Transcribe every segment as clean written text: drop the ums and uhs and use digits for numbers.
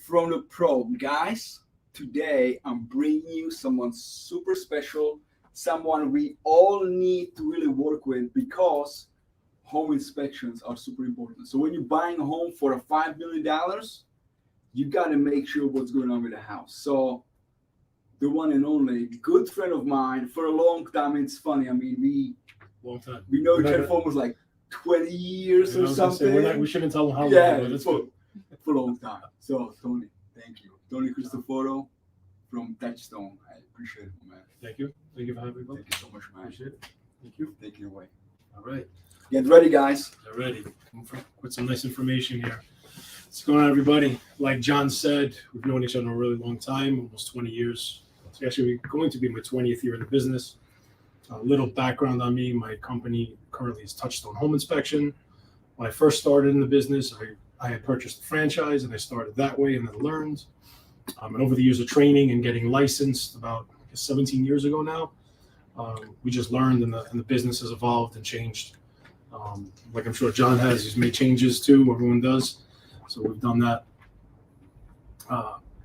from the pro. Guys, today I'm bringing you someone super special, someone we all need to really work with because home inspections are super important. So when you're buying a home for a $5 million, you got to make sure what's going on with the house. So the one and only good friend of mine for a long time. It's funny. I mean, we know each other for almost like 20 years or something. We shouldn't tell them how long, but it's for a long time. So Tony, thank you. Tony Christoforou from Touchstone. I appreciate it, man. Thank you. Thank you for having me. Thank you so much, man. Appreciate it. Thank you. Take it away. All right. Get ready, guys. They're ready. With some nice information here. What's going on, everybody? Like John said, we've known each other a really long time, almost 20 years. It's actually going to be my 20th year in the business. A little background on me. My company currently is Touchstone Home Inspection. When I first started in the business, I had purchased a franchise and I started that way and then learned. And over the years of training and getting licensed about 17 years ago now, we just learned and the business has evolved and changed. Like I'm sure John has, he's made changes too, everyone does. So we've done that.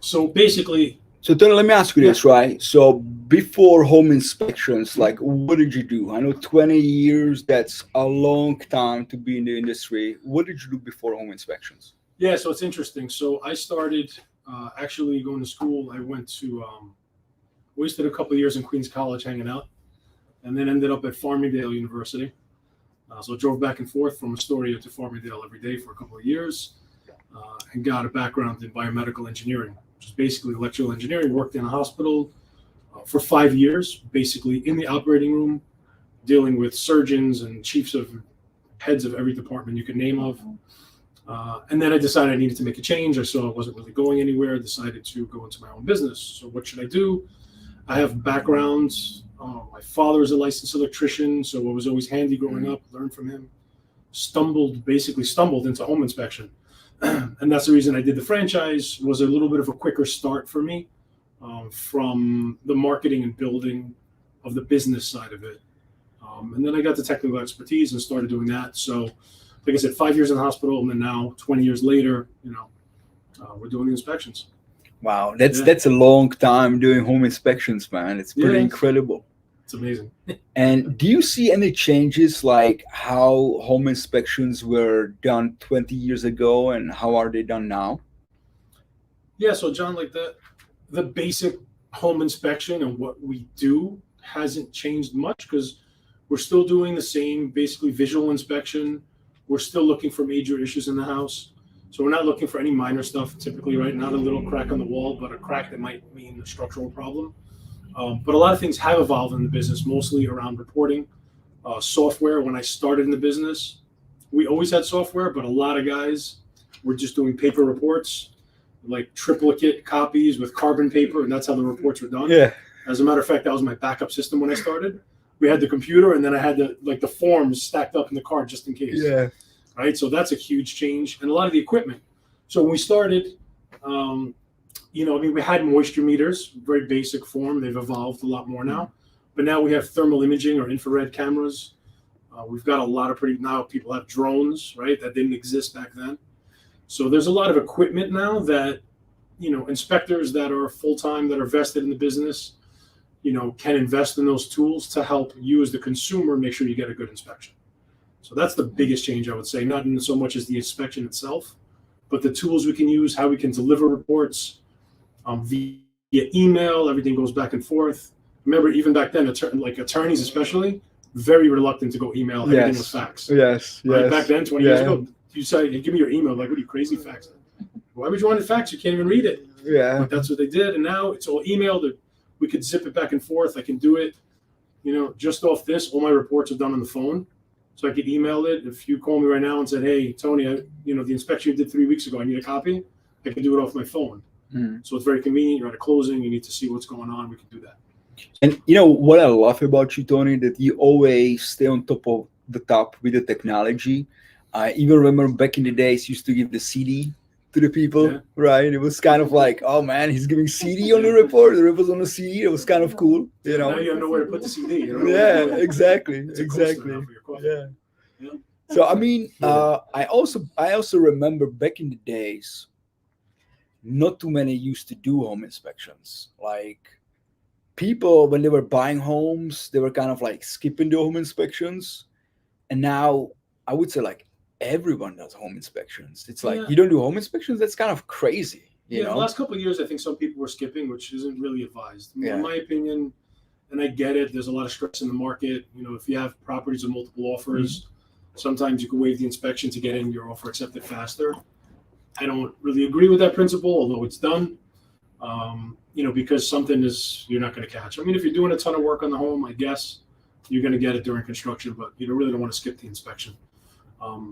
So basically, so Tony, let me ask you this, right? So before home inspections, like what did you do? I know 20 years, that's a long time to be in the industry. What did you do before home inspections? Yeah, so it's interesting. So I started actually going to school. I went to, wasted a couple of years in Queens College hanging out, and then ended up at Farmingdale University. So I drove back and forth from Astoria to Farmingdale every day for a couple of years and got a background in biomedical engineering, which is basically electrical engineering. Worked in a hospital for 5 years, basically in the operating room, dealing with surgeons and heads of every department you could name of. And then I decided I needed to make a change. I saw I wasn't really going anywhere. I decided to go into my own business. So what should I do? I have backgrounds. My father is a licensed electrician, so it was always handy growing up. Learned from him. Stumbled into home inspection. And that's the reason I did the franchise. Was a little bit of a quicker start for me from the marketing and building of the business side of it. And then I got the technical expertise and started doing that. So like I said, 5 years in the hospital, and then now 20 years later, we're doing the inspections. Wow, that's a long time doing home inspections, man. It's pretty incredible. It's amazing. And do you see any changes, like how home inspections were done 20 years ago and how are they done now? Yeah, so John, like the basic home inspection and what we do hasn't changed much because we're still doing the same, basically visual inspection. We're still looking for major issues in the house. So we're not looking for any minor stuff typically, right? Not a little crack on the wall, but a crack that might mean a structural problem. But a lot of things have evolved in the business, mostly around reporting, software. When I started in the business, we always had software, but a lot of guys were just doing paper reports, like triplicate copies with carbon paper, and that's how the reports were done. Yeah. As a matter of fact, that was my backup system when I started. We had the computer, and then I had the forms stacked up in the card just in case. Yeah. Right. So that's a huge change, and a lot of the equipment. So when we started, we had moisture meters, very basic form. They've evolved a lot more now, but now we have thermal imaging or infrared cameras. We've got a lot of now people have drones, right? That didn't exist back then. So there's a lot of equipment now that, inspectors that are full-time, that are vested in the business, can invest in those tools to help you as the consumer make sure you get a good inspection. So that's the biggest change, I would say, not so much as the inspection itself, but the tools we can use, how we can deliver reports via email. Everything goes back and forth. Remember, even back then, attorneys especially, very reluctant to go email. Everything was fax. Yes. Right? Back then, 20 years ago, you say, hey, give me your email. Like, what are you, crazy, fax? Why would you want to fax? You can't even read it. Yeah. But that's what they did. And now it's all emailed. We could zip it back and forth. I can do it, just off this. All my reports are done on the phone. So I could email it. If you call me right now and said, hey, Tony, the inspection you did 3 weeks ago, I need a copy, I can do it off my phone. So it's very convenient. You're at a closing. You need to see what's going on. We can do that. And what I love about you, Tony, that you always stay on top with the technology. I even remember back in the days, you used to give the CD to the people, right? It was kind of like, oh man, he's giving CD on the report. The report was on the CD. It was kind of cool, Now you have nowhere to put the CD. Yeah, exactly. Yeah. So I mean, I also remember back in the days, not too many used to do home inspections. Like people, when they were buying homes, they were kind of like skipping the home inspections. And now I would say like everyone does home inspections. It's like, Yeah. you don't do home inspections? That's kind of crazy. You The know? last couple of years, I think some people were skipping, which isn't really advised. Yeah. In my opinion, and I get it, there's a lot of stress in the market. If you have properties with multiple offers, sometimes you can waive the inspection to get in your offer accepted faster. I don't really agree with that principle, although it's done. Because something you're not going to catch. I mean, if you're doing a ton of work on the home, I guess you're going to get it during construction, but you really don't want to skip the inspection.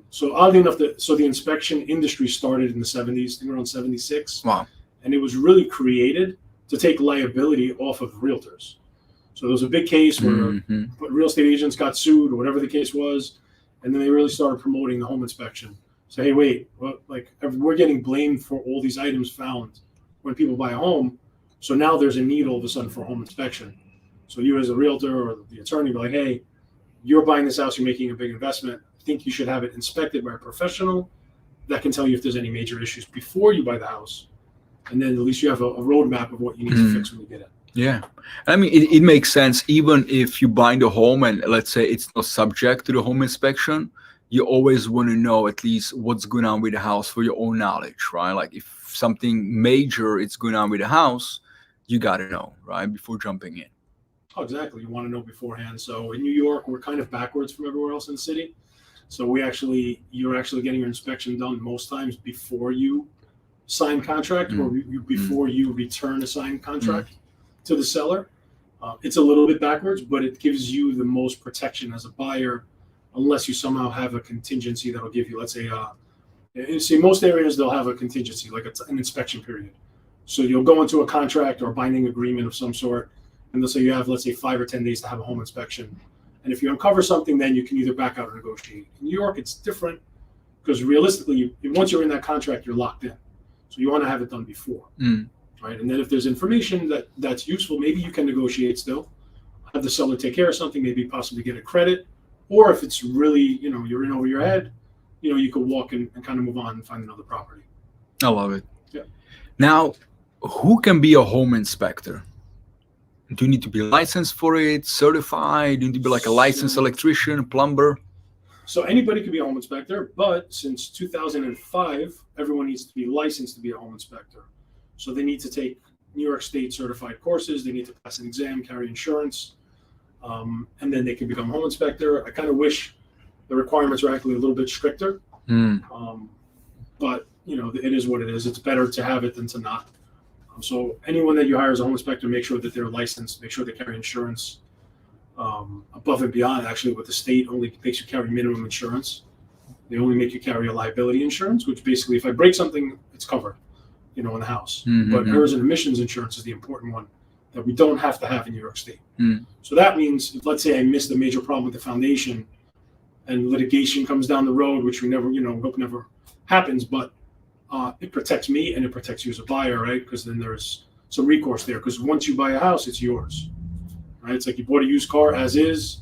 So oddly enough, the inspection industry started in the 70s, I think around 76. Wow. And it was really created to take liability off of realtors. So there was a big case where real estate agents got sued or whatever the case was, and then they really started promoting the home inspection. So, hey, wait, we're getting blamed for all these items found when people buy a home. So now there's a need all of a sudden for home inspection. So you as a realtor or the attorney be like, hey, you're buying this house, you're making a big investment. I think you should have it inspected by a professional that can tell you if there's any major issues before you buy the house. And then at least you have a roadmap of what you need to fix when you get it. Yeah. I mean, it makes sense. Even if you buy the home and let's say it's not subject to the home inspection, you always want to know at least what's going on with the house for your own knowledge, right? Like if something major is going on with the house, you got to know, right? Before jumping in. Oh, exactly. You want to know beforehand. So in New York, we're kind of backwards from everywhere else in the city. So you're actually getting your inspection done most times before you sign contract or before you return a signed contract to the seller. It's a little bit backwards, but it gives you the most protection as a buyer, unless you somehow have a contingency that'll give you, let's say, most areas they'll have a contingency, like an inspection period. So you'll go into a contract or a binding agreement of some sort, and they'll say you have, let's say, 5 or 10 days to have a home inspection. And if you uncover something, then you can either back out or negotiate. In New York, it's different because realistically, once you're in that contract, you're locked in. So you want to have it done before, right? And then if there's information that's useful, maybe you can negotiate still, have the seller take care of something, maybe possibly get a credit, or if it's really, you're in over your head, you could walk and kind of move on and find another property. I love it. Yeah. Now, who can be a home inspector? Do you need to be licensed for it, certified? Do you need to be like a licensed electrician, plumber? So anybody can be a home inspector, but since 2005, everyone needs to be licensed to be a home inspector. So they need to take New York State certified courses. They need to pass an exam, carry insurance, and then they can become a home inspector. I kind of wish the requirements are actually a little bit stricter, but it is what it is. It's better to have it than to not. So anyone that you hire as a home inspector, make sure that they're licensed, make sure they carry insurance. Above and beyond, actually, what the state only makes you carry minimum insurance. They only make you carry a liability insurance, which basically, if I break something, it's covered, in the house. But errors and emissions insurance is the important one that we don't have to have in New York State. So that means, if, let's say I missed a major problem with the foundation and litigation comes down the road, which we never, hope never happens, but it protects me and it protects you as a buyer, right? Because then there's some recourse there. Because once you buy a house, it's yours, right? It's like you bought a used car as is.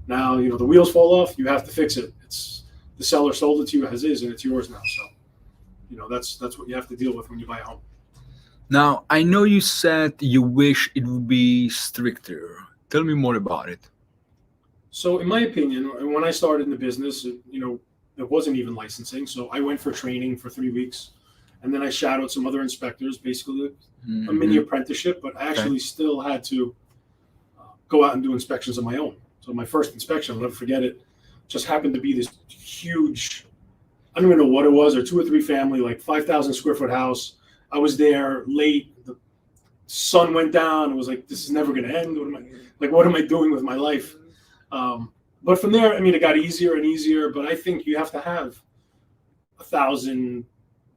Now, the wheels fall off, you have to fix it. It's the seller sold it to you as is, and it's yours now. So, that's what you have to deal with when you buy a home. Now, I know you said you wish it would be stricter. Tell me more about it. So, in my opinion, when I started in the business, there wasn't even licensing. So I went for training for 3 weeks, and then I shadowed some other inspectors, basically a mini apprenticeship, but I actually still had to go out and do inspections on my own. So my first inspection, I'll never forget it, just happened to be this huge, I don't even know what it was, or 2 or 3 family, like 5,000 square foot house. I was there late. The sun went down. It was like, this is never going to end. What am I doing with my life? But from there, it got easier and easier. But I think you have to have 1,000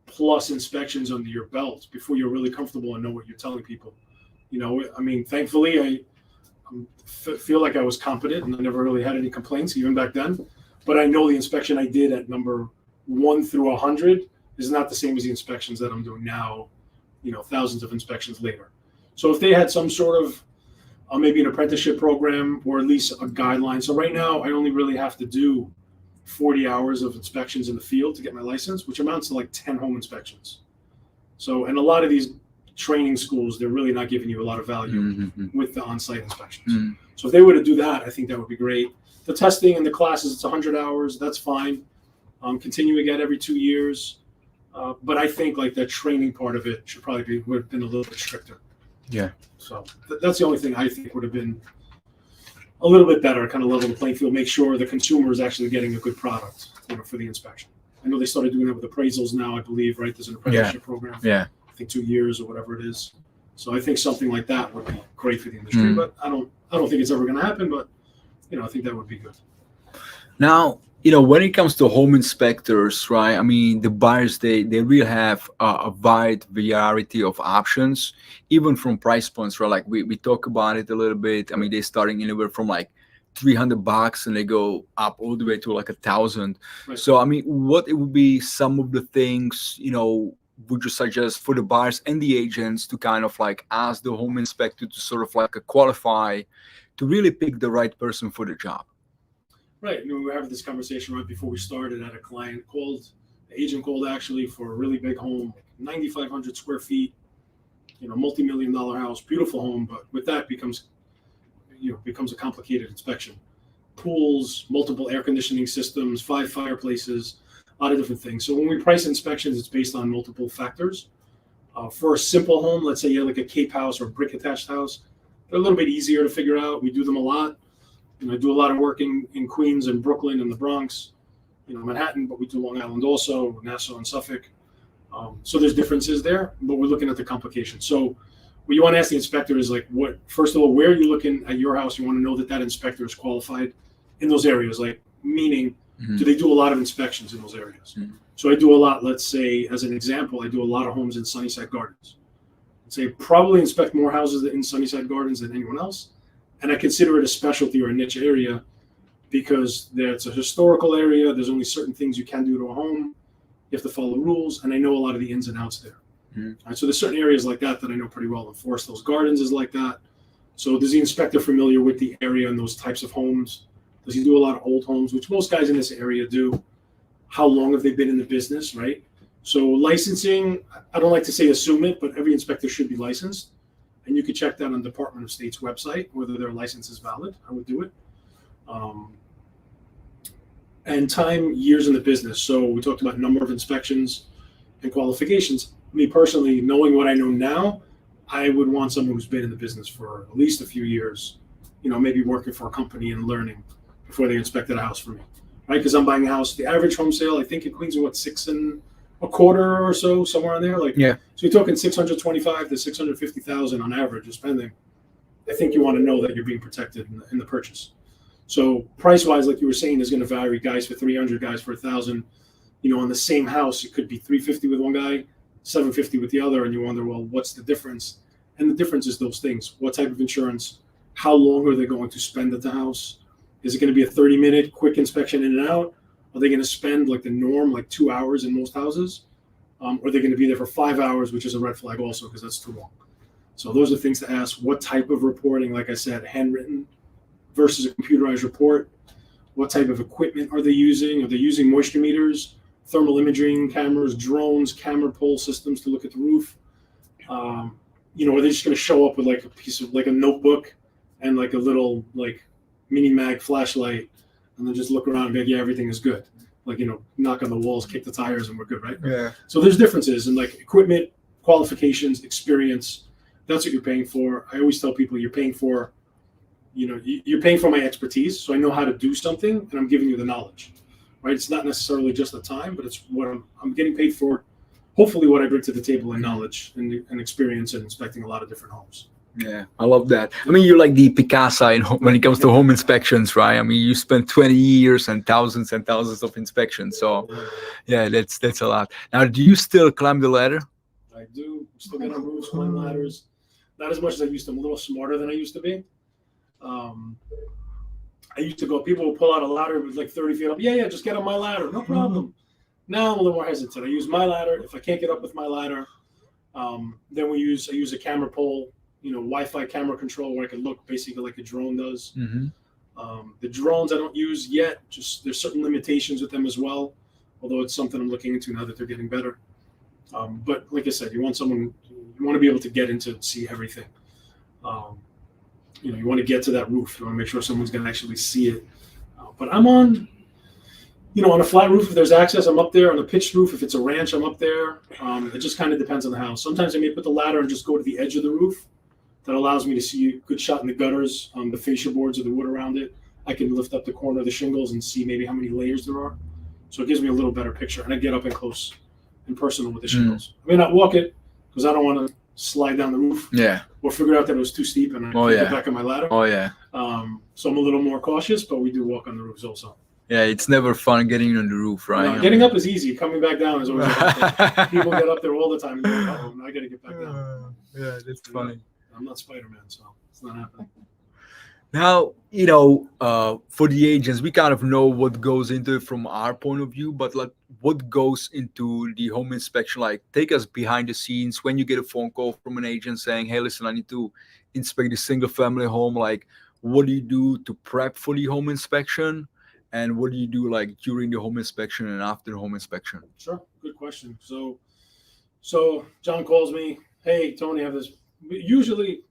plus inspections under your belt before you're really comfortable and know what you're telling people. Thankfully, I feel like I was competent and I never really had any complaints even back then. But I know the inspection I did at number 1 through 100 is not the same as the inspections that I'm doing now, thousands of inspections later. So if they had some sort of maybe an apprenticeship program or at least a guideline. So right now, I only really have to do 40 hours of inspections in the field to get my license, which amounts to like 10 home inspections. So, and a lot of these training schools, they're really not giving you a lot of value Mm-hmm. with the on-site inspections. Mm-hmm. So if they were to do that, I think that would be great. The testing and the classes, it's 100 hours. That's fine. Continue again every 2 years. But I think like that training part of it should probably would have been a little bit stricter. Yeah. So that's the only thing I think would have been a little bit better, kind of level the playing field, make sure the consumer is actually getting a good product, for the inspection. I know they started doing that with appraisals now, I believe, right? There's an apprenticeship program. Yeah. I think 2 years or whatever it is. So I think something like that would be great for the industry. But I don't think it's ever going to happen. But I think that would be good. Now, when it comes to home inspectors, right? I mean, the buyers they really have a wide variety of options, even from price points, right? Like we talk about it a little bit. I mean, they're starting anywhere from like $300 and they go up all the way to like 1,000. Right. So I mean, what it would be some of the things would you suggest for the buyers and the agents to kind of like ask the home inspector to sort of like qualify to really pick the right person for the job? Right. We were having this conversation right before we started. I had a client the agent called actually for a really big home, 9,500 square feet, multi-million-dollar house, beautiful home. But with that becomes a complicated inspection. Pools, multiple air conditioning systems, 5 fireplaces, a lot of different things. So when we price inspections, it's based on multiple factors. For a simple home, let's say you have like a cape house or a brick attached house, they're a little bit easier to figure out. We do them a lot. I do a lot of work in Queens and Brooklyn and the Bronx, Manhattan, but we do Long Island also, Nassau and Suffolk. So there's differences there, but we're looking at the complications. So what you want to ask the inspector is like, first of all, where are you looking at your house? You want to know that inspector is qualified in those areas, like meaning, do they do a lot of inspections in those areas? So I do a lot, let's say, as an example, I do a lot of homes in Sunnyside Gardens. I'd say probably inspect more houses in Sunnyside Gardens than anyone else. And I consider it a specialty or a niche area because it's a historical area. There's only certain things you can do to a home. You have to follow the rules. And I know a lot of the ins and outs there. Right, so there's certain areas like that I know pretty well. And Forest Hills Gardens is like that. So is the inspector familiar with the area and those types of homes? Does he do a lot of old homes, which most guys in this area do? How long have they been in the business, right? So licensing, I don't like to say assume it, but every inspector should be licensed. And you can check that on Department of State's website, whether their license is valid. I would do it. And time, years in the business. So we talked about number of inspections and qualifications. Me personally, knowing what I know now, I would want someone who's been in the business for at least a few years, maybe working for a company and learning before they inspected a house for me, right? Because I'm buying a house. The average home sale, I think in Queens, is what, 6.25 or so, somewhere on there. So you're talking 625 to 650,000 on average of spending. I think you want to know that you're being protected in the purchase. So price wise, like you were saying, is going to vary. Guys for 300, guys for 1,000. On the same house, it could be 350 with one guy, 750 with the other, and you wonder, well, what's the difference? And the difference is those things. What type of insurance? How long are they going to spend at the house? Is it going to be a 30-minute quick inspection in and out? Are they going to spend like the norm, like 2 hours in most houses? Or are they going to be there for 5 hours, which is a red flag also because that's too long. So those are things to ask. What type of reporting, like I said, handwritten versus a computerized report? What type of equipment are they using? Are they using moisture meters, thermal imaging cameras, drones, camera pole systems to look at the roof? Are they just going to show up with like a piece of like a notebook and like a little like mini mag flashlight and then just look around and be like, yeah, everything is good. Like, knock on the walls, kick the tires, and we're good, right? Yeah. So there's differences in like equipment, qualifications, experience. That's what you're paying for. I always tell people you're paying for, you're paying for my expertise. So I know how to do something and I'm giving you the knowledge, right? It's not necessarily just the time, but it's what I'm getting paid for. Hopefully what I bring to the table in knowledge and experience in inspecting a lot of different homes. Yeah, I love that. I mean, you're like the Picasso when it comes to home inspections, right? I mean, you spent 20 years and thousands of inspections. So, yeah, that's a lot. Now, do you still climb the ladder? I do. Still get on roofs, climb ladders. Not as much as I used to. I'm a little smarter than I used to be. I used to go, people will pull out a ladder with like 30 feet up. Yeah, just get on my ladder. No problem. Now I'm a little more hesitant. I use my ladder. If I can't get up with my ladder, then I use a camera pole. Wi-Fi camera control where I can look basically like a drone does. The drones I don't use yet, just there's certain limitations with them as well, although it's something I'm looking into now that they're getting better. But like I said, you want to be able to get into and see everything. You want to get to that roof. You want to make sure someone's going to actually see it. But I'm on a flat roof if there's access, I'm up there. On a pitched roof, if it's a ranch, I'm up there. It just kind of depends on the house. Sometimes I may put the ladder and just go to the edge of the roof. That allows me to see a good shot in the gutters, the fascia boards or the wood around it. I can lift up the corner of the shingles and see maybe how many layers there are. So it gives me a little better picture. And I get up and close and personal with the shingles. I may not walk it because I don't want to slide down the roof. Yeah. Or figure out that it was too steep and I can't get back on my ladder. Oh, yeah. So I'm a little more cautious, but we do walk on the roofs also. Yeah, it's never fun getting on the roof, right? No, getting up is easy. Coming back down is always hard. People get up there all the time and go, oh, I got to get back down. Yeah, that's funny. I'm not Spider-Man, so it's not happening. Now, for the agents, we kind of know what goes into it from our point of view, but like what goes into the home inspection? Like, take us behind the scenes when you get a phone call from an agent saying, hey, listen, I need to inspect the single family home. Like, what do you do to prep for the home inspection? And what do you do like during the home inspection and after the home inspection? Sure. Good question. So John calls me, hey, Tony, I have this. Usually,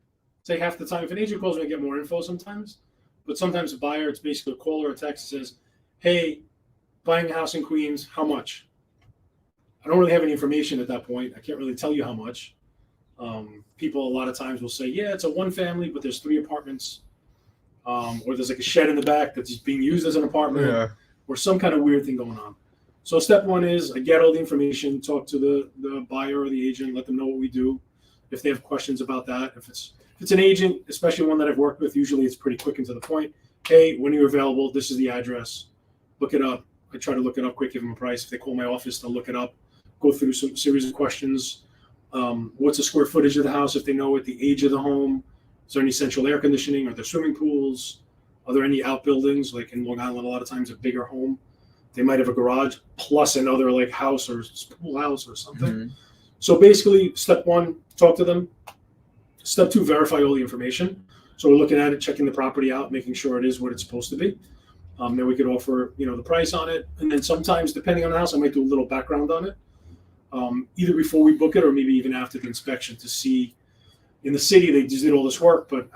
say half the time, if an agent calls me, I get more info sometimes. But sometimes a buyer, it's basically a call or a text that says, hey, buying a house in Queens, how much? I don't really have any information at that point. I can't really tell you how much. People a lot of times will say, yeah, it's a one family, but there's 3 apartments. Or there's like a shed in the back that's being used as an apartment, or some kind of weird thing going on. So step one is I get all the information, talk to the buyer or the agent, let them know what we do. If they have questions about that, if it's an agent, especially one that I've worked with, usually it's pretty quick and to the point. Hey, when are you available? This is the address. Look it up. I try to look it up quick, give them a price. If they call my office, they'll look it up, go through some series of questions. What's the square footage of the house? If they know it, the age of the home. Is there any central air conditioning? Are there swimming pools? Are there any outbuildings? Like in Long Island, a lot of times a bigger home, they might have a garage plus another like house or pool house or something. Mm-hmm. So basically, step one, talk to them. Step two, verify all the information. So we're looking at it, checking the property out, making sure it is what it's supposed to be. Then we could offer, the price on it. And then sometimes, depending on the house, I might do a little background on it, either before we book it or maybe even after the inspection to see. In the city, they just did all this work, but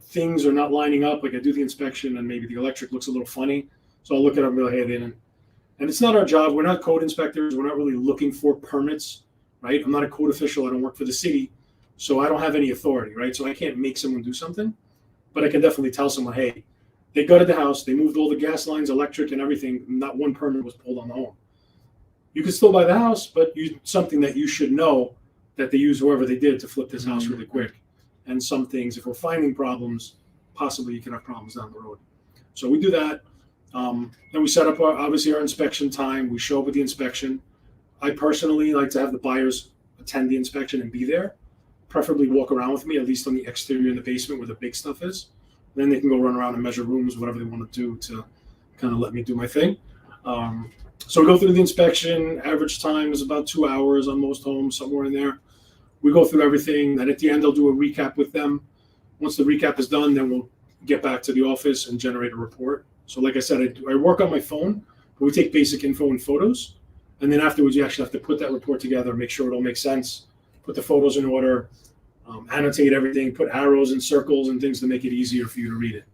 things are not lining up. Like I do the inspection and maybe the electric looks a little funny. So I'll look at it and be like, hey, they didn't. And it's not our job. We're not code inspectors. We're not really looking for permits, right? I'm not a code official. I don't work for the city. So I don't have any authority, right? So I can't make someone do something, but I can definitely tell someone, hey, they gutted the house. They moved all the gas lines, electric and everything. Not one permit was pulled on the home. You can still buy the house, but something that you should know that they use whoever they did to flip this house really quick. And some things, if we're finding problems, possibly you can have problems down the road. So we do that. Then we set up our inspection time. We show up with the inspection. I personally like to have the buyers attend the inspection and be there, preferably walk around with me, at least on the exterior in the basement where the big stuff is. Then they can go run around and measure rooms, whatever they want to do to kind of let me do my thing. So we go through the inspection. Average time is about 2 hours on most homes, somewhere in there. We go through everything, and at the end, I'll do a recap with them. Once the recap is done, then we'll get back to the office and generate a report. So like I said, I work on my phone, but we take basic info and photos. And then afterwards, you actually have to put that report together, make sure it all makes sense, put the photos in order, annotate everything, put arrows and circles and things to make it easier for you to read it,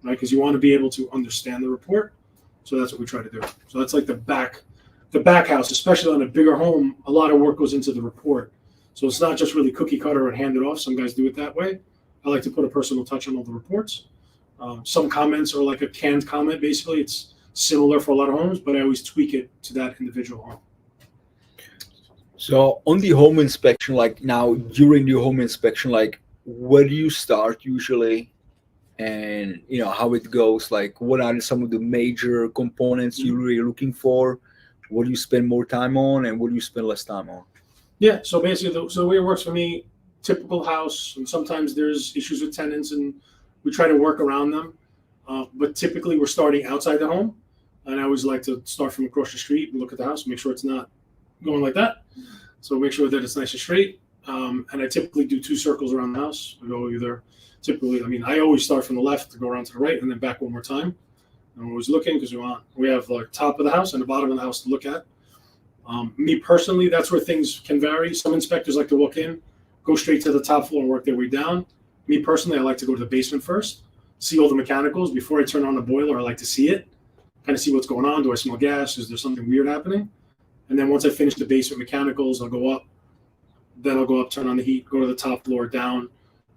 right? Because you want to be able to understand the report. So that's what we try to do. So that's like the back house, especially on a bigger home, a lot of work goes into the report. So it's not just really cookie cutter and hand it off. Some guys do it that way. I like to put a personal touch on all the reports. Some comments are like a canned comment. Basically, it's similar for a lot of homes, but I always tweak it to that individual home. So on the home inspection, like now during the home inspection, like where do you start usually? And how it goes, like what are some of the major components you're really looking for? What do you spend more time on and what do you spend less time on? Yeah, so basically the way it works for me, typical house, and sometimes there's issues with tenants and we try to work around them. But typically we're starting outside the home. And I always like to start from across the street and look at the house, make sure it's not going like that. So make sure that it's nice and straight. And I typically do 2 circles around the house. I go I always start from the left to go around to the right and then back one more time. I'm always looking because we have like top of the house and the bottom of the house to look at. Me personally, that's where things can vary. Some inspectors like to walk in, go straight to the top floor and work their way down. Me personally, I like to go to the basement first, see all the mechanicals. Before I turn on the boiler, I like to see it, kind of see what's going on. Do I smell gas? Is there something weird happening? And then once I finish the basement mechanicals, I'll go up. Then I'll go up, turn on the heat, go to the top floor, down.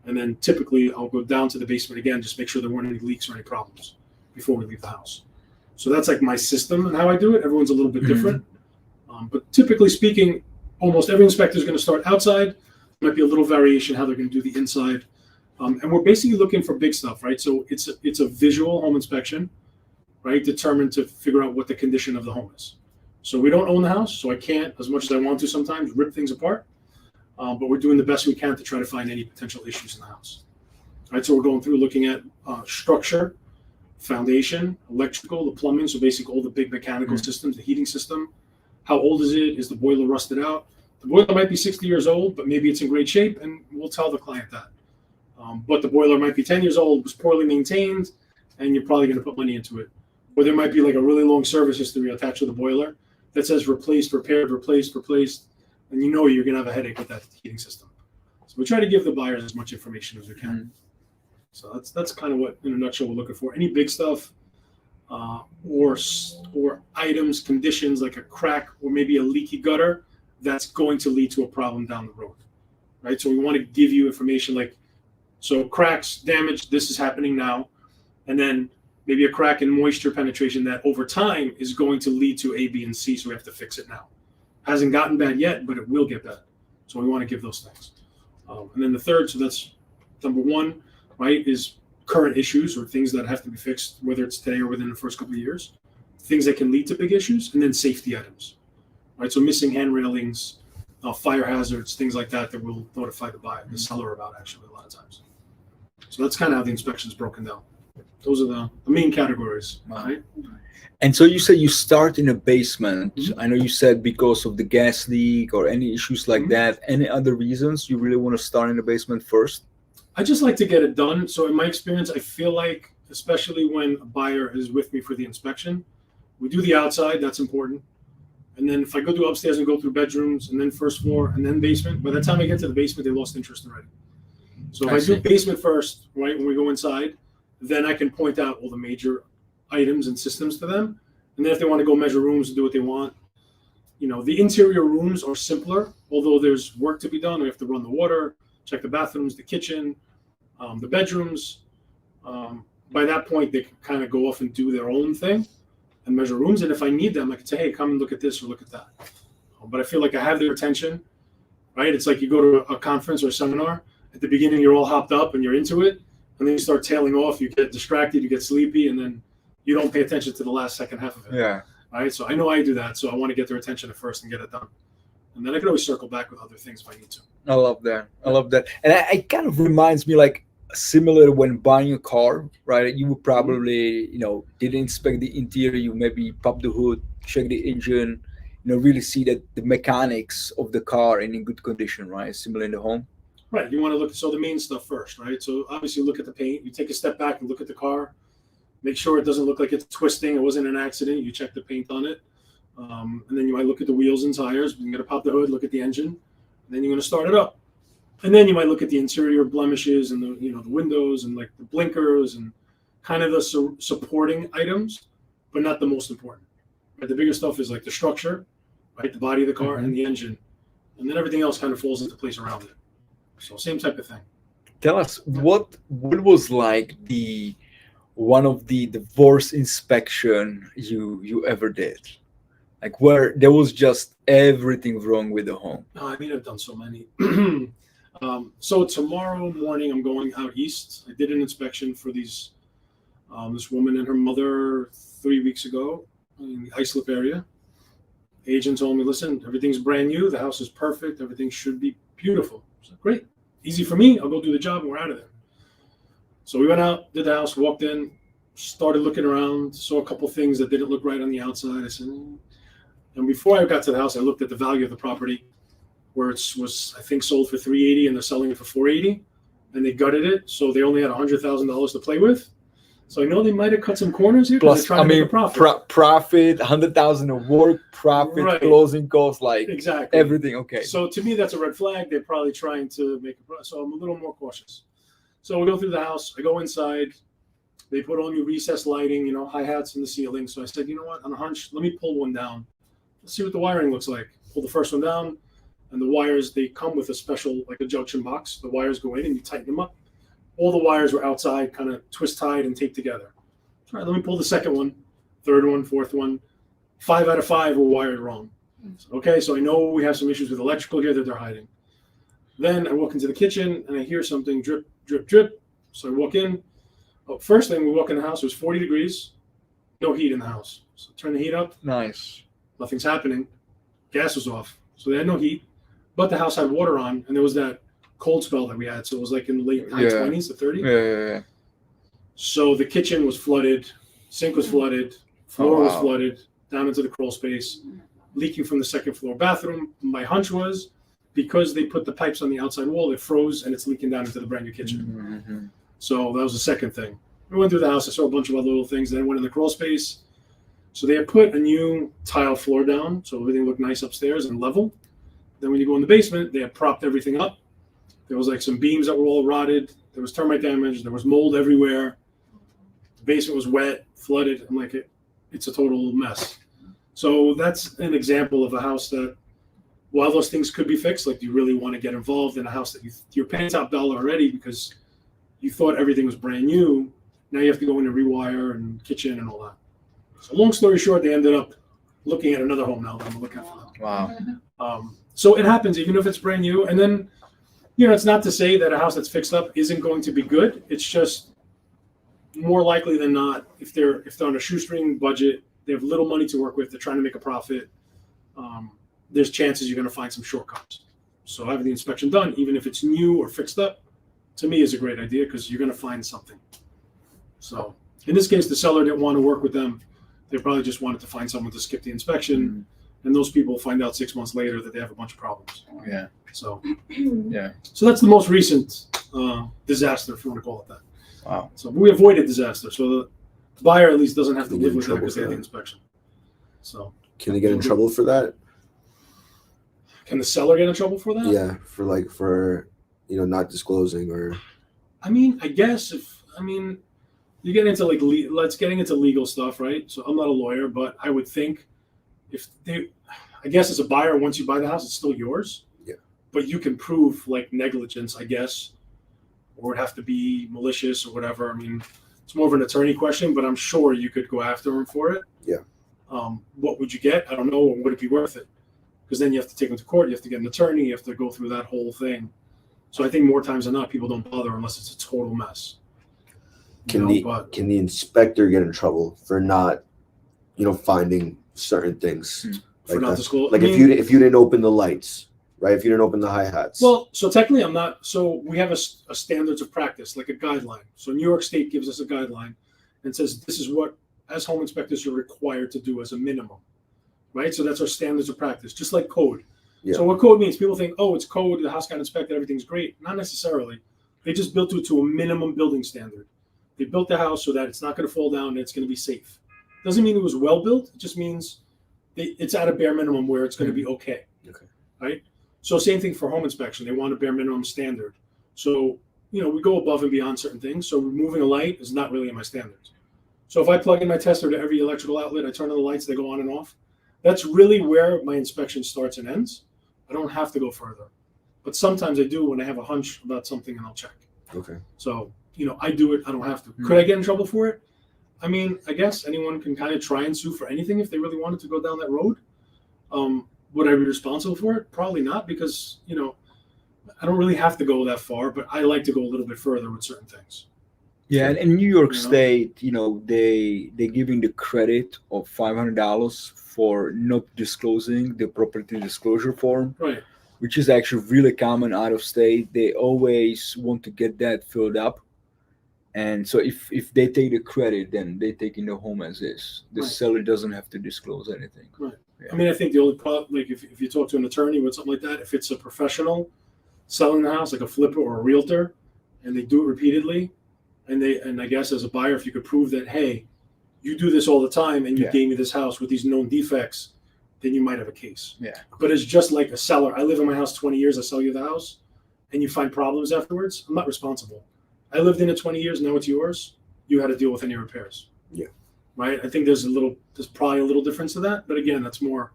And then typically I'll go down to the basement again, just make sure there weren't any leaks or any problems before we leave the house. So that's like my system and how I do it. Everyone's a little bit different. But typically speaking, almost every inspector is going to start outside. There might be a little variation how they're going to do the inside. And we're basically looking for big stuff, right? So it's a visual home inspection, right? Determined to figure out what the condition of the home is. So we don't own the house, so I can't, as much as I want to sometimes, rip things apart. But we're doing the best we can to try to find any potential issues in the house. All right, so we're going through looking at structure, foundation, electrical, the plumbing, so basically all the big mechanical systems, the heating system. How old is it? Is the boiler rusted out? The boiler might be 60 years old, but maybe it's in great shape, and we'll tell the client that. But the boiler might be 10 years old, was poorly maintained, and you're probably going to put money into it. Or there might be like a really long service history attached to the boiler that says replaced, repaired, replaced, and you know you're going to have a headache with that heating system. So we try to give the buyers as much information as we can. So that's kind of what, in a nutshell, we're looking for. Any big stuff, or items, conditions like a crack or maybe a leaky gutter, that's going to lead to a problem down the road, right? So we want to give you information like, so cracks, damage, this is happening now, and then maybe a crack in moisture penetration that over time is going to lead to A, B, and C, so we have to fix it now. Hasn't gotten bad yet, but it will get bad. So we want to give those things. And then the third, so that's number one, right, is current issues or things that have to be fixed, whether it's today or within the first couple of years, things that can lead to big issues, and then safety items, right? So missing hand railings, fire hazards, things like that we'll notify the seller about actually a lot of times. So that's kind of how the inspection is broken down. Those are the main categories, right? And so you said you start in a basement. I know you said because of the gas leak or any issues like that. Any other reasons you really want to start in the basement first? I just like to get it done. So in my experience, I feel like, especially when a buyer is with me for the inspection, we do the outside, that's important. And then if I go do upstairs and go through bedrooms and then first floor and then basement, by the time I get to the basement, they lost interest already. So if I do basement first, right, when we go inside, then I can point out all the major items and systems to them. And then if they want to go measure rooms and do what they want, you know, the interior rooms are simpler, although there's work to be done. We have to run the water, check the bathrooms, the kitchen, the bedrooms. By that point, they can kind of go off and do their own thing and measure rooms. And if I need them, I can say, hey, come and look at this or look at that. But I feel like I have their attention, right? It's like you go to a conference or a seminar. At the beginning, you're all hopped up and you're into it. And then you start tailing off. You get distracted, you get sleepy, and then you don't pay attention to the last second half of it. Yeah. Right? So I know I do that. So I want to get their attention at first and get it done. And then I can always circle back with other things if I need to. I love that. And it kind of reminds me like similar when buying a car, right? You would probably, didn't inspect the interior. You maybe pop the hood, check the engine, really see that the mechanics of the car in good condition, right? Similar in the home. Right. You want to look at the main stuff first, right? So obviously look at the paint. You take a step back and look at the car. Make sure it doesn't look like it's twisting. It wasn't an accident. You check the paint on it. And then you might look at the wheels and tires. You're going to pop the hood, look at the engine. And then you're going to start it up. And then you might look at the interior blemishes and the windows and like the blinkers and kind of the supporting items, but not the most important. Right? The bigger stuff is like the structure, right? The body of the car and the engine. And then everything else kind of falls into place around it. So same type of thing. Tell us what was like one of the worst inspection you ever did, like where there was just everything wrong with the home. No, I mean, I've done so many. So tomorrow morning I'm going out east. I did an inspection for this woman and her mother 3 weeks ago in the Islip area. The agent told me, listen, everything's brand new. The house is perfect. Everything should be beautiful. I said, great. Easy for me. I'll go do the job and we're out of there. So we went out, did the house, walked in, started looking around, saw a couple things that didn't look right on the outside. I said, and before I got to the house, I looked at the value of the property, where it was, I think, sold for $380 and they're selling it for $480, and they gutted it. So they only had $100,000 to play with. So I know they might have cut some corners here because Plus, they're trying to make a profit. Profit, 100,000 of work, profit, Right. closing costs, like Exactly. everything. Okay. So to me, that's a red flag. They're probably trying to make a profit. So I'm a little more cautious. So we go through the house. I go inside. They put all new recessed lighting, hi-hats in the ceiling. So I said, you know what, on a hunch, let me pull one down. Let's see what the wiring looks like. Pull the first one down, and the wires, they come with a special, like a junction box. The wires go in and you tighten them up. All the wires were outside, kind of twist tied and taped together. All right, let me pull the second one, third one, fourth one. 5 out of 5 were wired wrong. Okay, so I know we have some issues with electrical here that they're hiding. Then I walk into the kitchen and I hear something drip, drip, drip. So I walk in. First thing we walk in the house, it was 40 degrees, no heat in the house. So turn the heat up. Nice. Nothing's happening. Gas was off. So they had no heat, but the house had water on, and there was that cold spell that we had. So it was like in the late high 20s to 30. Yeah. So the kitchen was flooded, sink was flooded, floor was flooded, down into the crawl space, leaking from the second floor bathroom. My hunch was because they put the pipes on the outside wall, it froze and it's leaking down into the brand new kitchen. Mm-hmm. So that was the second thing. We went through the house. I saw a bunch of other little things. Then I went in the crawl space. So they had put a new tile floor down, so everything looked nice upstairs and level. Then when you go in the basement, they had propped everything up. There was like some beams that were all rotted. There was termite damage. There was mold everywhere. The basement was wet, flooded. I'm like, it's a total mess. So that's an example of a house that, while those things could be fixed, like, do you really want to get involved in a house that you're paying top dollar already because you thought everything was brand new? Now you have to go in and rewire and kitchen and all that. So long story short, they ended up looking at another home now that I'm looking for. Wow. So it happens even if it's brand new. And then, it's not to say that a house that's fixed up isn't going to be good. It's just more likely than not, if they're on a shoestring budget, they have little money to work with, they're trying to make a profit, there's chances you're going to find some shortcuts. So having the inspection done, even if it's new or fixed up, to me is a great idea because you're going to find something. So in this case, the seller didn't want to work with them. They probably just wanted to find someone to skip the inspection. And those people find out 6 months later that they have a bunch of problems. Yeah. So, yeah. So that's the most recent disaster, if you want to call it that. Wow. So we avoided disaster. So the buyer at least doesn't have to live with that because they had the inspection. So can they get in trouble for that? Can the seller get in trouble for that? Yeah, for not disclosing or. I mean, I guess you get into let's getting into legal stuff, right? So I'm not a lawyer, but I would think I guess as a buyer, once you buy the house, it's still yours. Yeah. But you can prove like negligence, I guess, or it'd have to be malicious or whatever. I mean, it's more of an attorney question, but I'm sure you could go after him for it. Yeah. What would you get? I don't know. Would it be worth it? Because then you have to take them to court. You have to get an attorney. You have to go through that whole thing. So I think more times than not, people don't bother unless it's a total mess. Can the inspector get in trouble for not, finding certain things? For not disclosing? Like if you didn't open the lights, right? If you didn't open the hi-hats. Well, so technically I'm not. So we have a standards of practice, like a guideline. So New York State gives us a guideline and says this is what, as home inspectors, you're required to do as a minimum, right? So that's our standards of practice, just like code. Yeah. So what code means, people think, oh, it's code, the house got inspected, everything's great. Not necessarily. They just built it to a minimum building standard. They built the house so that it's not going to fall down and it's going to be safe. Doesn't mean it was well built. It just means it's at a bare minimum where it's going to be okay. Okay. Right? So same thing for home inspection. They want a bare minimum standard. So, we go above and beyond certain things. So removing a light is not really in my standards. So if I plug in my tester to every electrical outlet, I turn on the lights, they go on and off. That's really where my inspection starts and ends. I don't have to go further. But sometimes I do when I have a hunch about something and I'll check. Okay. So, I do it. I don't have to. Could I get in trouble for it? I mean, I guess anyone can kind of try and sue for anything if they really wanted to go down that road. Would I be responsible for it? Probably not, because, I don't really have to go that far, but I like to go a little bit further with certain things. Yeah, and in New York State, they're giving the credit of $500 for not disclosing the property disclosure form. Right. Which is actually really common out of state. They always want to get that filled up. And so if they take the credit, then they take in the home as is. The seller doesn't have to disclose anything. Right. Yeah. I mean, I think the only problem, like if you talk to an attorney with something like that, if it's a professional selling the house, like a flipper or a realtor, and they do it repeatedly, And I guess as a buyer, if you could prove that, hey, you do this all the time and you gave me this house with these known defects, then you might have a case. Yeah. But it's just like a seller. I live in my house 20 years. I sell you the house and you find problems afterwards. I'm not responsible. I lived in it 20 years. Now it's yours. You had to deal with any repairs. Yeah. Right. I think there's probably a little difference to that. But again, that's more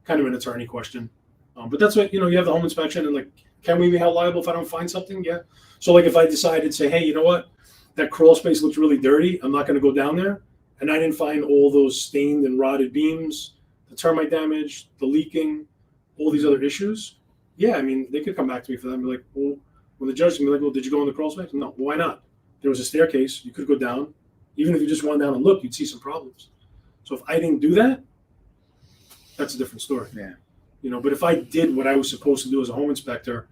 kind of an attorney question. But that's what, you have the home inspection and like, can we be held liable if I don't find something? Yeah. So like if I decided, say, hey, you know what? That crawl space looks really dirty. I'm not going to go down there. And I didn't find all those stained and rotted beams, the termite damage, the leaking, all these other issues. Yeah, I mean, they could come back to me for that and be like, well, when the judge can be like, well, did you go in the crawl space? No, why not? There was a staircase. You could go down. Even if you just went down and looked, you'd see some problems. So if I didn't do that, that's a different story. Yeah. But if I did what I was supposed to do as a home inspector,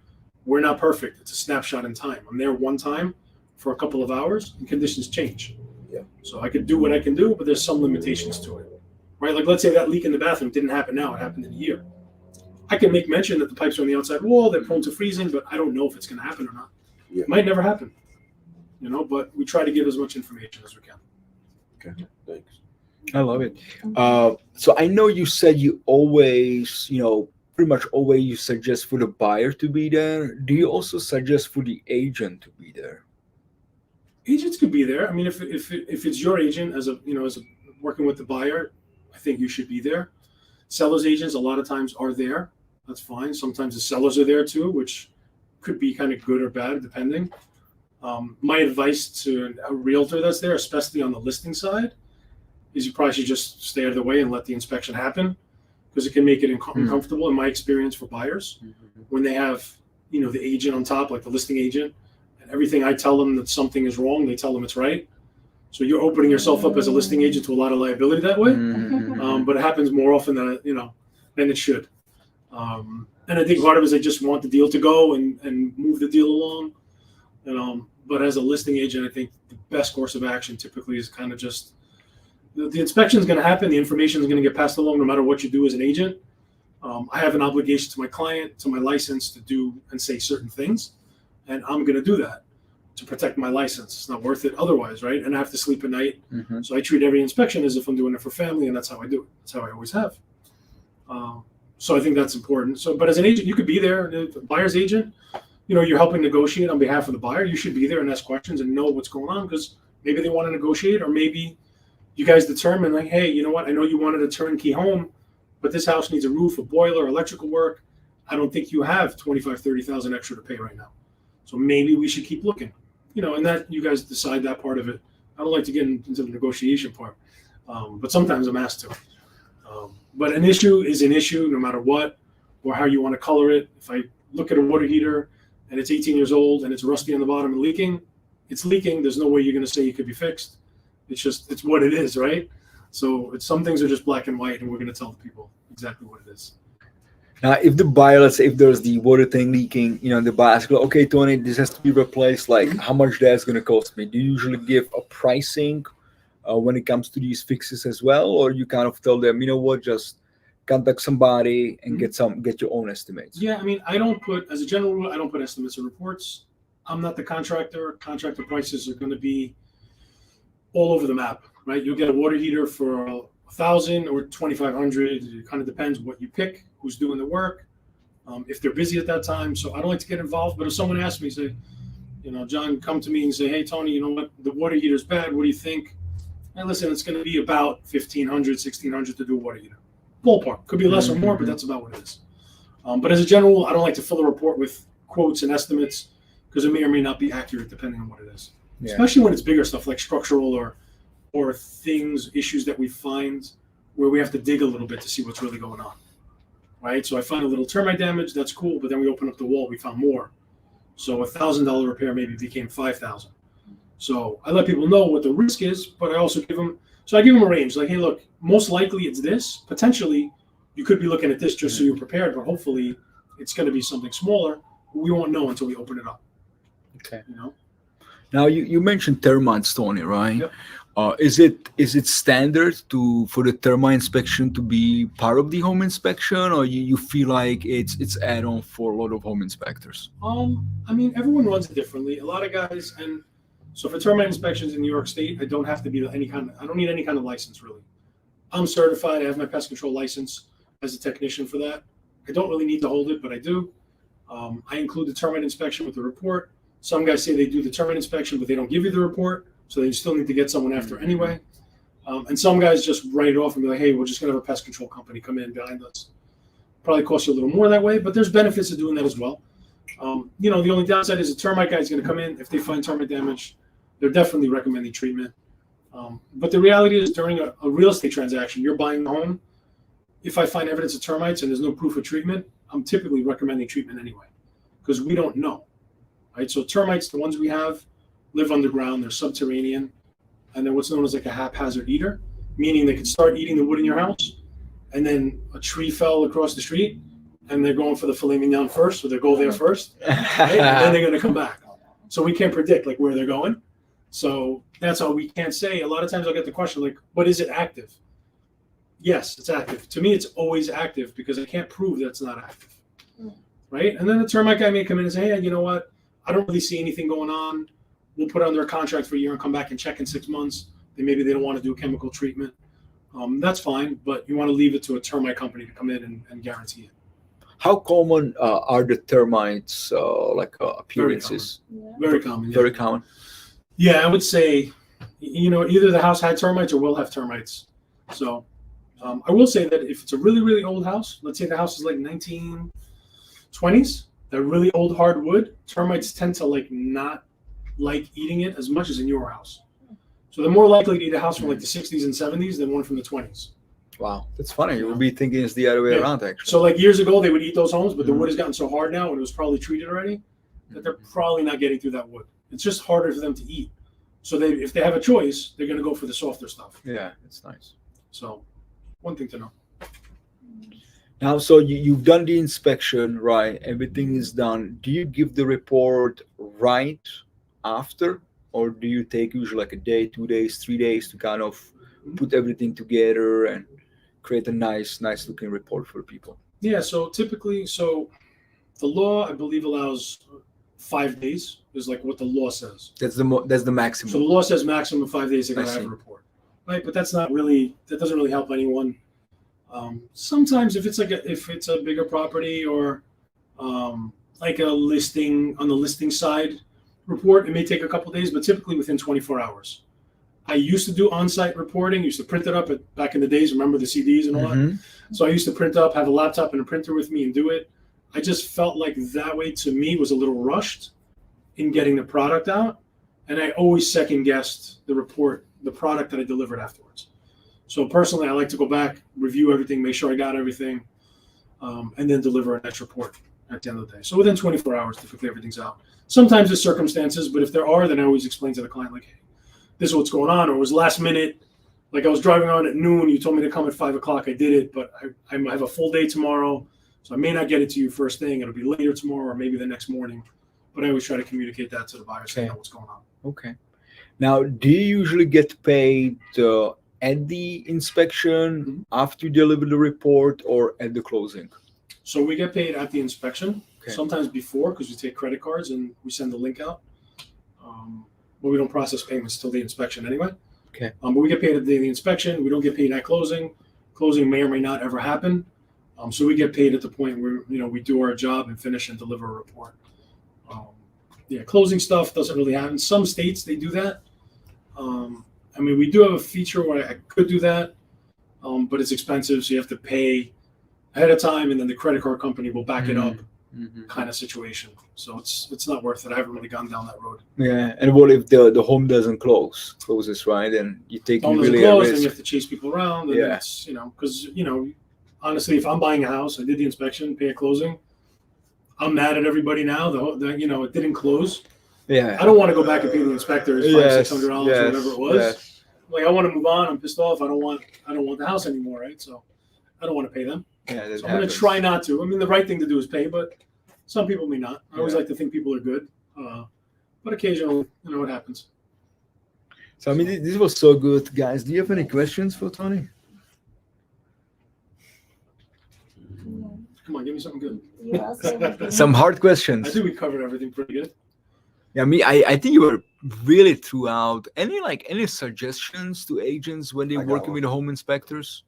we're not perfect. It's a snapshot in time. I'm there one time for a couple of hours and conditions change. Yeah. So I could do what I can do, but there's some limitations to it, right? Like let's say that leak in the bathroom didn't happen now, it happened in a year. I can make mention that the pipes are on the outside wall, they're prone to freezing, but I don't know if it's going to happen or not. Yeah. It might never happen, but we try to give as much information as we can. Okay, thanks. I love it. So I know you said you always, pretty much always you suggest for the buyer to be there. Do you also suggest for the agent to be there? Agents could be there. I mean, if it's your agent as working with the buyer, I think you should be there. Sellers agents a lot of times are there. That's fine. Sometimes the sellers are there too, which could be kind of good or bad depending. My advice to a realtor that's there, especially on the listing side, is you probably should just stay out of the way and let the inspection happen, because it can make it uncomfortable in my experience for buyers when they have the agent on top, like the listing agent. Everything I tell them that something is wrong, they tell them it's right. So you're opening yourself up as a listing agent to a lot of liability that way. But it happens more often than it should. And I think part of it is they just want the deal to go and move the deal along. But as a listing agent, I think the best course of action typically is kind of just the inspection is going to happen. The information is going to get passed along no matter what you do as an agent. I have an obligation to my client, to my license, to do and say certain things. And I'm going to do that to protect my license. It's not worth it otherwise, right? And I have to sleep at night. So I treat every inspection as if I'm doing it for family, and that's how I do it. That's how I always have. So I think that's important. But as an agent, you could be there. The buyer's agent, you're helping negotiate on behalf of the buyer. You should be there and ask questions and know what's going on, because maybe they want to negotiate, or maybe you guys determine like, hey, you know what? I know you wanted a turnkey home, but this house needs a roof, a boiler, electrical work. I don't think you have $25,000, $30,000 extra to pay right now. So maybe we should keep looking, and that you guys decide that part of it. I don't like to get into the negotiation part, but sometimes I'm asked to. But an issue is an issue no matter what, or how you want to color it. If I look at a water heater and it's 18 years old and it's rusty on the bottom and leaking, it's leaking. There's no way you're going to say it could be fixed. It's what it is, right? So some things are just black and white, and we're going to tell the people exactly what it is. Now, if the buyer, let's say if there's the water tank leaking, the buyer asks, okay, Tony, this has to be replaced. Like, how much that's going to cost me? Do you usually give a pricing when it comes to these fixes as well? Or you kind of tell them, just contact somebody and get your own estimates? Yeah, I mean, as a general rule, I don't put estimates or reports. I'm not the contractor. Contractor prices are going to be all over the map, right? You'll get a water heater for $1,000 or $2,500. It kind of depends what you pick, who's doing the work, if they're busy at that time. So I don't like to get involved. But if someone asks me, say, John, come to me and say, hey, Tony, you know what? The water heater's bad. What do you think? And listen, it's going to be about $1,500, $1,600 to do a water heater. Ballpark. Could be less or more, but that's about what it is. But as a general rule, I don't like to fill a report with quotes and estimates, because it may or may not be accurate depending on what it is. Yeah. Especially when it's bigger stuff like structural or issues that we find where we have to dig a little bit to see what's really going on, right? So I find a little termite damage, that's cool, but then we open up the wall, we found more. So $1,000 repair maybe became $5,000. So I let people know what the risk is, but I also give them a range. Like, hey, look, most likely it's this. Potentially, you could be looking at this just so you're prepared, but hopefully it's going to be something smaller. We won't know until we open it up. Okay. Now you mentioned termites, Tony, right? Yep. Is it standard for the termite inspection to be part of the home inspection, or you feel like it's add-on for a lot of home inspectors? I mean, everyone runs it differently. A lot of guys, and So for termite inspections in New York State, I don't have to be I don't need any kind of license really. I'm certified. I have my pest control license as a technician for that. I don't really need to hold it, but I do. I include the termite inspection with the report. Some guys say they do the termite inspection, but they don't give you the report, so they still need to get someone after anyway. And some guys just write it off and be like, hey, we're just going to have a pest control company come in behind us. Probably costs you a little more that way, but there's benefits to doing that as well. The only downside is a termite guy is going to come in. If they find termite damage, they're definitely recommending treatment. But the reality is during a real estate transaction, you're buying a home. If I find evidence of termites and there's no proof of treatment, I'm typically recommending treatment anyway, because we don't know, right? So termites, the ones we have, live underground. They're subterranean, and they're what's known as like a haphazard eater, meaning they can start eating the wood in your house, and then a tree fell across the street, and they're going for the filet mignon first, so they go there first, right? And then they're going to come back. So we can't predict like where they're going. So that's how we can't say. A lot of times I'll get the question like, but is it active? Yes, it's active. To me, it's always active because I can't prove that it's not active, right? And then the termite guy may come in and say, hey, you know what? I don't really see anything going on. We'll put it under a contract for a year and come back and check in 6 months. Then maybe they don't want to do a chemical treatment. That's fine, but you want to leave it to a termite company to come in and guarantee it. How common are the termites appearances? Very common. Very common. Yeah, I would say, either the house had termites or will have termites. So I will say that if it's a really, really old house, let's say the house is like 1920s, they're really old hardwood, termites tend to not like eating it as much as in your house. So they're more likely to eat a house from like the 60s and 70s than one from the 20s. Wow, that's funny. You would be thinking it's the other way around, actually. So years ago, they would eat those homes, but the wood has gotten so hard now, and it was probably treated already, that they're probably not getting through that wood. It's just harder for them to eat. So if they have a choice, they're going to go for the softer stuff. Yeah, it's nice. So one thing to know. Now, so you've done the inspection, right? Everything is done. Do you give the report right after, or do you take usually like a day, 2 days, 3 days to kind of put everything together and create a nice looking report for people? Yeah, so typically, the law, I believe, allows 5 days is like what the law says. That's the maximum. So the law says maximum of 5 days they gotta have a report, right? But that doesn't really help anyone. Sometimes if it's a bigger property or like a listing on the listing side report, it may take a couple days, but typically within 24 hours. I used to do on-site reporting. Used to print it up back in the days. Remember the CDs and all that? So I used to print up, have a laptop and a printer with me and do it. I just felt like that way to me was a little rushed in getting the product out. And I always second guessed the product that I delivered afterwards. So personally, I like to go back, review everything, make sure I got everything, and then deliver a next report at the end of the day. So within 24 hours, typically everything's out. Sometimes there's circumstances, but if there are, then I always explain to the client, like, hey, this is what's going on, or it was last minute. Like I was driving on at noon, you told me to come at 5 o'clock. I did it, but I have a full day tomorrow. So I may not get it to you first thing. It'll be later tomorrow or maybe the next morning. But I always try to communicate that to the buyer so they know what's going on. Okay. Now, do you usually get paid at the inspection after you deliver the report or at the closing? So we get paid at the inspection, sometimes before because we take credit cards and we send the link out. But we don't process payments till the inspection anyway. Okay. But we get paid at the inspection. We don't get paid at closing. Closing may or may not ever happen. So we get paid at the point where we do our job and finish and deliver a report. Closing stuff doesn't really happen. Some states they do that. We do have a feature where I could do that, but it's expensive, so you have to pay ahead of time, and then the credit card company will back it up, kind of situation. So it's not worth it. I haven't really gone down that road. Yeah, and what if the home doesn't closes, right? And you take really a risk. Then you have to chase people around. And it's because honestly, if I'm buying a house, I did the inspection, pay a closing. I'm mad at everybody now. It didn't close. Yeah, I don't want to go back and pay the inspectors $500-$600 or whatever it was. Yes. Like I want to move on. I'm pissed off. I don't want the house anymore, right? So I don't want to pay them. Yeah, so I'm going to try not to. The right thing to do is pay, but some people may not. I always like to think people are good, but occasionally, it happens. So this was so good, guys. Do you have any questions for Tony? Come on, give me something good. Some hard questions. I think we covered everything pretty good. Yeah, I think you were really throughout. Any suggestions to agents when they're I got working one. with home inspectors?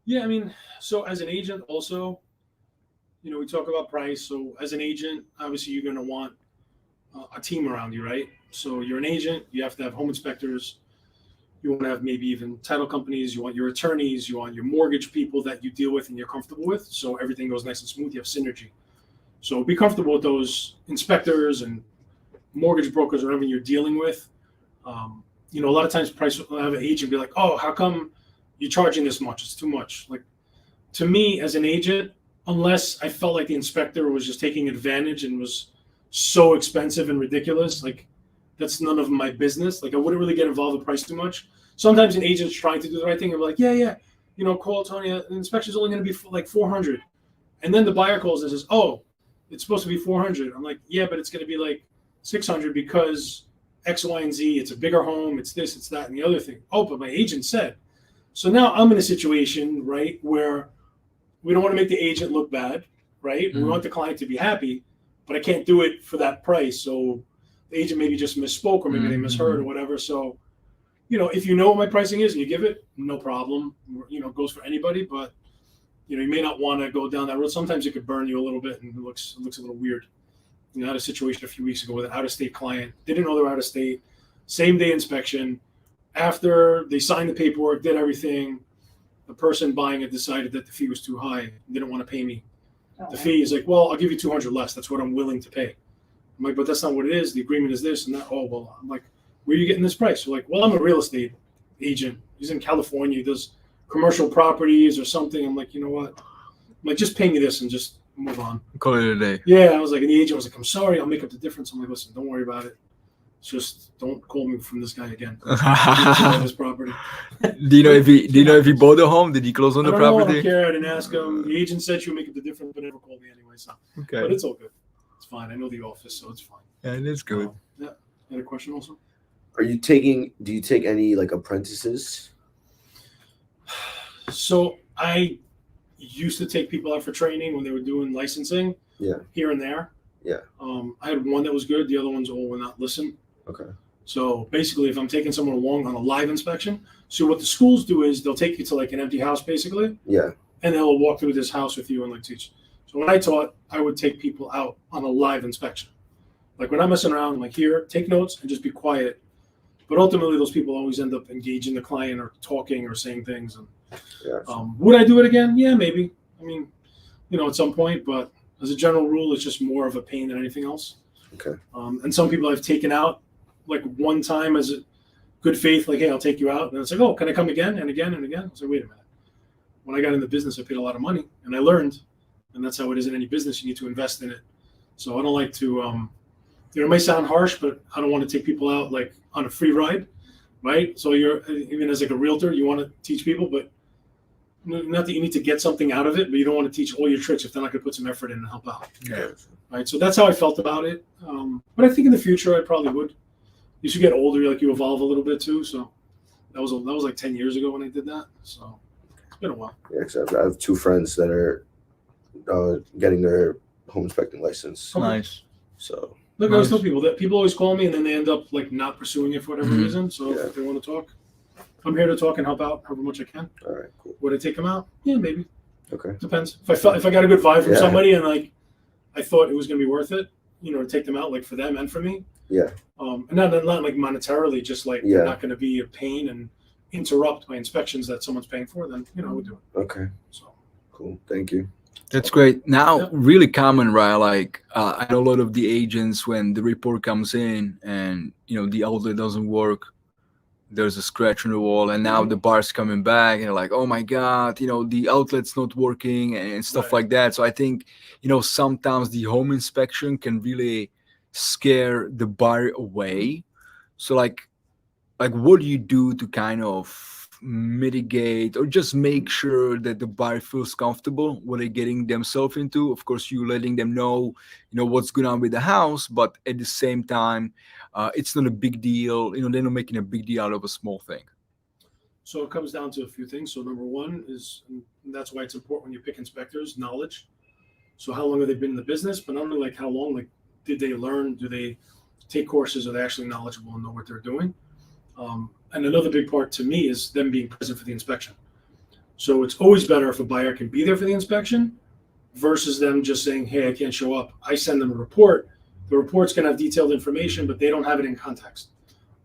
Yeah, I mean, so as an agent, also, we talk about price. So as an agent, obviously, you're going to want a team around you, right? So you're an agent, you have to have home inspectors. You want to have maybe even title companies. You want your attorneys. You want your mortgage people that you deal with and you're comfortable with. So everything goes nice and smooth. You have synergy. So be comfortable with those inspectors and mortgage brokers, whatever you're dealing with. A lot of times price will have an agent be like, oh, how come you're charging this much? It's too much. Like, to me as an agent, unless I felt like the inspector was just taking advantage and was so expensive and ridiculous, like that's none of my business. Like I wouldn't really get involved with price too much. Sometimes an agent's trying to do the right thing and be like, yeah, call Tony. The inspection's only going to be like 400, and then the buyer calls and says, oh, it's supposed to be 400. I'm like, yeah, but it's going to be like 600 because X, Y, and Z. It's a bigger home. It's this, it's that, and the other thing. Oh, but my agent said. So now I'm in a situation, right, where we don't want to make the agent look bad, right? We want the client to be happy, but I can't do it for that price. So the agent maybe just misspoke or maybe they misheard or whatever. So, if you know what my pricing is and you give it, no problem. It goes for anybody, but you may not want to go down that road. Sometimes it could burn you a little bit and it looks a little weird. I had a situation a few weeks ago with an out-of-state client. They didn't know they were out of state. Same day inspection. After they signed the paperwork, did everything, the person buying it decided that the fee was too high and didn't want to pay me. The fee is like, well, I'll give you 200 less. That's what I'm willing to pay. I'm like, but that's not what it is. The agreement is this and that. Oh, well, I'm like, where are you getting this price? They're like, well, I'm a real estate agent. He's in California. He does commercial properties or something. I'm like, you know what? I'm like, just pay me this and just move on. Call it a day. Yeah, I was like, and the agent was like, I'm sorry, I'll make up the difference. I'm like, listen, don't worry about it. Just don't call me from this guy again. His property. Do you know if he bought the home? Did he close on the I property? don't care. I didn't ask him. The agent said she'll make up the difference, but never called me anyway. So, Okay. But it's all good. It's fine. I know the office, so it's fine. Yeah, it is good. Yeah. You had a question also? Do you take any like apprentices? So I used to take people out for training when they were doing licensing. Yeah. Here and there. Yeah. I had one that was good. The other ones all would not listen. Okay. So basically, if I'm taking someone along on a live inspection, so what the schools do is they'll take you to like an empty house, basically. Yeah. And they'll walk through this house with you and like teach. So when I taught, I would take people out on a live inspection. Like when I'm messing around, I'm like, here, take notes and just be quiet. But ultimately, those people always end up engaging the client or talking or saying things. And Yeah. would I do it again? Yeah, maybe. I mean, at some point. But as a general rule, it's just more of a pain than anything else. Okay. And some people I've taken out like one time as a good faith, like, hey, I'll take you out. And it's like, oh, can I come again and again and again? I was like, wait a minute. When I got in the business, I paid a lot of money and I learned. And that's how it is in any business. You need to invest in it. So I don't like to, it may sound harsh, but I don't want to take people out like on a free ride, right? So you're, even as like a realtor, you want to teach people, but not that you need to get something out of it, but you don't want to teach all your tricks if they're not going to put some effort in and help out. Yeah. Right. So that's how I felt about it. But I think in the future, I probably would. You should get older, like you evolve a little bit too. So that was like 10 years ago when I did that. So it's been a while. Yeah, because I have two friends that are getting their home inspecting license. Nice. So Look, I always tell people that people always call me and then they end up like not pursuing it for whatever Mhm. reason. So Yeah. if they want to talk, I'm here to talk and help out however much I can. all right, cool. Would I take them out? Yeah, maybe. Okay. Depends. If I got a good vibe from Yeah. somebody and like I thought it was going to be worth it, to take them out like for them and for me. Yeah. And not like monetarily, just like Yeah. they're not going to be a pain and interrupt my inspections that someone's paying for. Then I would do it. Okay. So Cool. Thank you. That's great. Now, Yeah. really common, right? Like I know a lot of the agents when the report comes in and the outlet doesn't work, there's a scratch on the wall, and now the bar's coming back, and they're like, "Oh my God, the outlet's not working," and stuff Right. like that. So I think sometimes the home inspection can really scare the buyer away. So like what do you do to kind of mitigate or just make sure that the buyer feels comfortable what they're getting themselves into? Of course, you letting them know what's going on with the house, but at the same time it's not a big deal. They're not making a big deal out of a small thing. So it comes down to a few things. So number one is, and that's why it's important when you pick inspectors, knowledge. So how long have they been in the business? But not only like how long, like did they learn? Do they take courses? Are they actually knowledgeable and know what they're doing? And another big part to me is them being present for the inspection. So it's always better if a buyer can be there for the inspection versus them just saying, hey, I can't show up. I send them a report. The report's going to have detailed information, but they don't have it in context.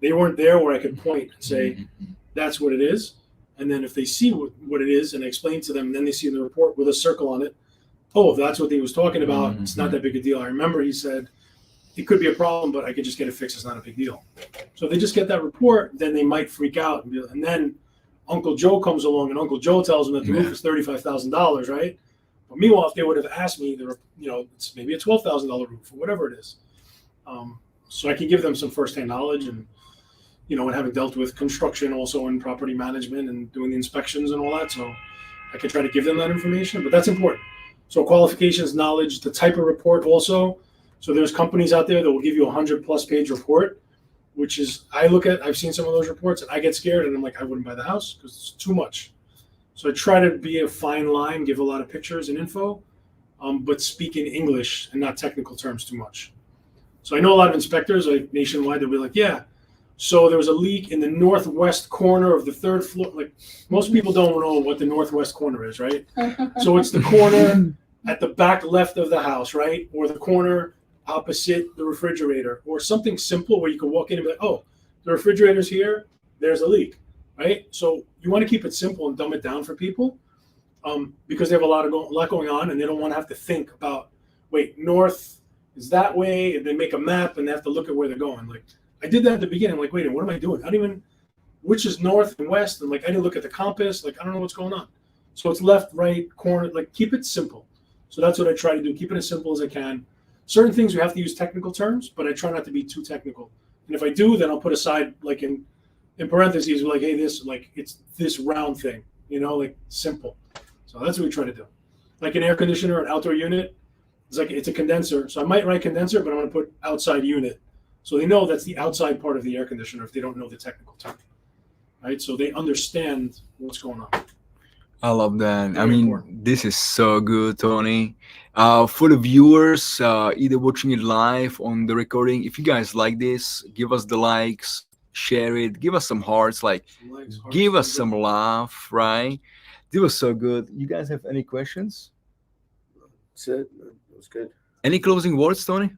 They weren't there where I could point and say, that's what it is. And then if they see what it is and I explain to them, and then they see in the report with a circle on it, oh, if that's what he was talking about, it's not that big a deal. I remember he said, it could be a problem, but I could just get it fixed. It's not a big deal. So if they just get that report, then they might freak out. And then Uncle Joe comes along and Uncle Joe tells them that the roof is $35,000, right? But meanwhile, if they would have asked me, it's maybe a $12,000 roof or whatever it is. So I can give them some firsthand knowledge and having dealt with construction also and property management and doing the inspections and all that. So I can try to give them that information, but that's important. So qualifications, knowledge, the type of report also. So there's companies out there that will give you a 100+ page report, which is, I've seen some of those reports and I get scared and I'm like, I wouldn't buy the house because it's too much. So I try to be a fine line, give a lot of pictures and info, but speak in English and not technical terms too much. So I know a lot of inspectors like nationwide, they'll be like, yeah, so there was a leak in the northwest corner of the third floor. Like most people don't know what the northwest corner is, right? So it's the corner at the back left of the house, right? Or the corner opposite the refrigerator, or something simple where you can walk in and be like, oh, the refrigerator's here, there's a leak, right? So you want to keep it simple and dumb it down for people because they have a lot going on and they don't want to have to think about, wait, north is that way, and they make a map and they have to look at where they're going. Like I did that at the beginning. I'm like, wait, what am I doing? I don't even, which is north and west? And like, I didn't look at the compass. Like, I don't know what's going on. So it's left, right, corner, like keep it simple. So that's what I try to do. Keep it as simple as I can. Certain things we have to use technical terms, but I try not to be too technical. And if I do, then I'll put aside like in parentheses, like, hey, it's this round thing, like simple. So that's what we try to do. Like an air conditioner, an outdoor unit, it's a condenser. So I might write condenser, but I'm going to put outside unit. So they know that's the outside part of the air conditioner if they don't know the technical term, right? So they understand what's going on. I love that. Very important. This is so good, Tony. For the viewers, either watching it live on the recording, if you guys like this, give us the likes, share it, give us some hearts, give us some love, right? This was so good. You guys have any questions? That's it. That was good. Any closing words, Tony?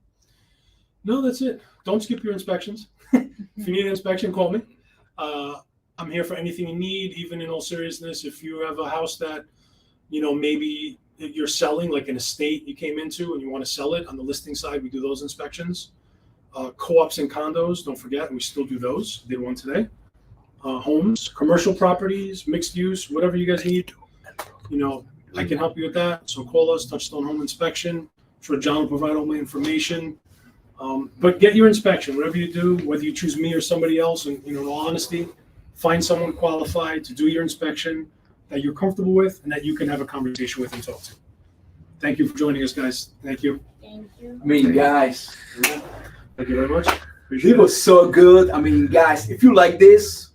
No, that's it. Don't skip your inspections. If you need an inspection, call me. I'm here for anything you need, even in all seriousness. If you have a house that, maybe you're selling, like an estate you came into and you want to sell it, on the listing side, we do those inspections. Co-ops and condos, don't forget, we still do those. Did one today. Homes, commercial properties, mixed use, whatever you guys need. I can help you with that. So call us, Touchstone Home Inspection. I'm sure John will provide all my information. But get your inspection, whatever you do, whether you choose me or somebody else, and in all honesty, find someone qualified to do your inspection that you're comfortable with and that you can have a conversation with and talk to. Thank you for joining us, guys. Thank you. Thank you. Guys, Thank you very much. it was so good. Guys, if you like this,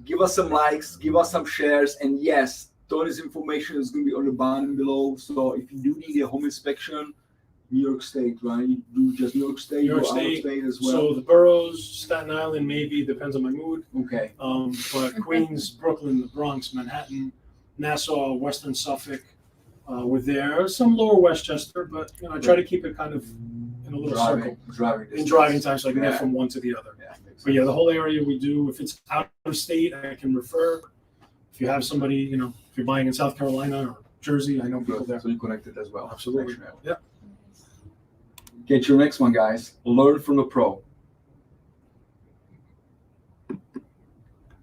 give us some likes, give us some shares, and yes, Tony's information is going to be on the bottom below. So if you do need a home inspection, New York State, right? You do just New York State, New York or out of State. state as well. So the boroughs, Staten Island, maybe, depends on my mood. Okay. But Queens, Brooklyn, the Bronx, Manhattan, Nassau, Western Suffolk, were there. Some Lower Westchester, but I try to keep it kind of in a little circle. Driving time, so I can get from one to the other. Yeah, But yeah, the whole area we do. If it's out of state, I can refer. If you have somebody, if you're buying in South Carolina or Jersey, I know people there. So you connected as well. Absolutely. Yeah. Get your next one, guys. Learn from the pro.